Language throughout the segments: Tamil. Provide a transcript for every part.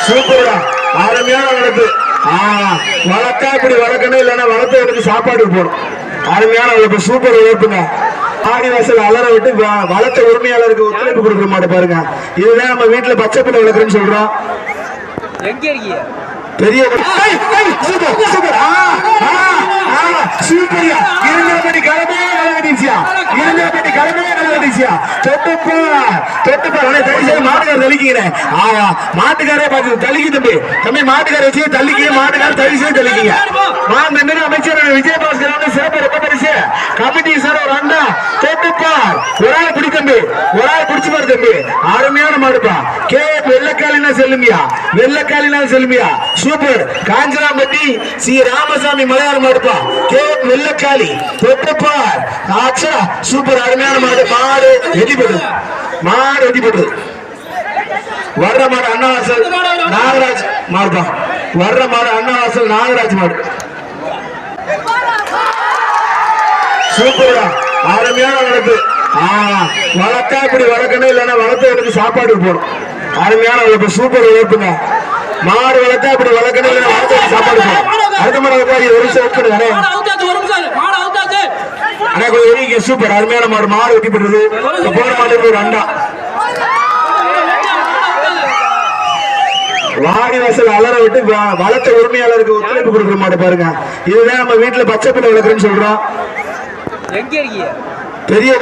சூப்பரா அருமையான வளர்ப்பு. வளர்த்தா இப்படி வளர்க்கணும், இல்லைன்னா வளர்த்த எடுத்து சாப்பாடு போடும். அருமையான வளர்ப்பு, சூப்பர் வளர்ப்புங்க. ஆடி வாசல் அலற விட்டு வளர்த்த உரிமையாளருக்கு ஒத்துழைப்பு கொடுக்க மாட்டே பாருங்க. இதுதான் நம்ம வீட்டுல பச்சை பிள்ளை வளர்க்குறேன்னு சொல்றோம். பெரிய சூப்பரியா இருந்தபடி கிளம்பே நல்லடிச்சியா, இருந்தபடி கிளம்பே நல்லடிச்சியா. மாட்டுக்கார தள்ளிக்கிறேன். மாட்டுக்காரே பார்த்து தள்ளிக்கு தம்பி, தம்பி மாட்டுக்கார வச்சு தள்ளிக்க, மாட்டுக்கார தள்ளிச்சு தள்ளிக்கிங்க. மாண்புமிகு அமைச்சர் விஜயபாஸ்கர் சிறப்பு ரொம்ப பரிசு கமிட்டி சார் ஒரு அண்டா தொட்டுப்பார். ஒரு ஆள் பிடி தம்பி, ஒரு ஆள் பிடிச்சு பாரு தம்பி. அருமையான மாடுப்பா. கே வெள்ளக்காலினா செல்லுமியா, வெள்ளக்காலினா செல்லுமியா. சூப்பர். காஞ்சனாம்பட்டி சி ராமசாமி மலையாள மாடுப்பா. கே வெள்ளக்காளி தொட்டுப்பார். ஆச்சா சூப்பர். அருமையான மாடு. மாடு எதிபடுது, மாடு எதிபடுது. வர்ற மாடு அண்ணாவாசல் நாகராஜ் மாடுப்பா. வர்ற மாடு அண்ணாவாசல் நாகராஜ் மாடு. சூப்பரா அருமையான வளர்ப்பு. வளர்த்தா இப்படி வளர்க்கணும், இல்லைன்னா வளர்த்த எடுத்து சாப்பாடு போடும். அருமையான வளர்ப்பு, சூப்பர் வளர்ப்புங்க. மாடு வளர்த்தா இப்படி வளர்க்கணும், இல்லைன்னா வளர்த்த சாப்பாடு போடும். அடுத்த மாடு ஒரு நிமிஷம் ஒப்புடுங்க. கொஞ்சம் சூப்பர் அருமையான மாடு. மாடு வெட்டி போடுறது. போற மாடு ஒரு அண்டா. வாடி வாசல் அலற விட்டு வளர்த்த உரிமையாளருக்கு ஒத்துழைப்பு கொடுக்க மாட்டே பாருங்க. இதுதான் நம்ம வீட்டுல பச்சை பிள்ளை வளர்க்குறேன்னு சொல்றோம். பெரிய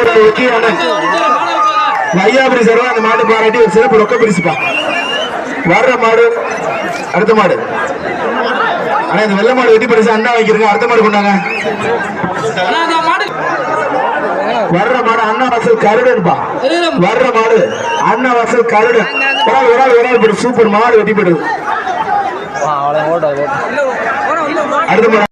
வையாபுரி சார் அந்த மாட்டு பாராட்டி ஒரு சிறப்பு ரொக்க பரிசுப்பா. வர்ற மாடு அடுத்த மாடு. ஆனா இந்த வெள்ள மாடு வெட்டி பரிசு அண்ணா வைக்கிறீங்க. அடுத்த மாடு கொண்டாங்க. வர்ற மாடு அண்ணா வாசல் கருடன்பா. வர்ற மாடு அண்ணா வாசல் கருடன். ஒரு ஆள் சூப்பர் மாடு வெட்டி போடுது. அடுத்த மாடு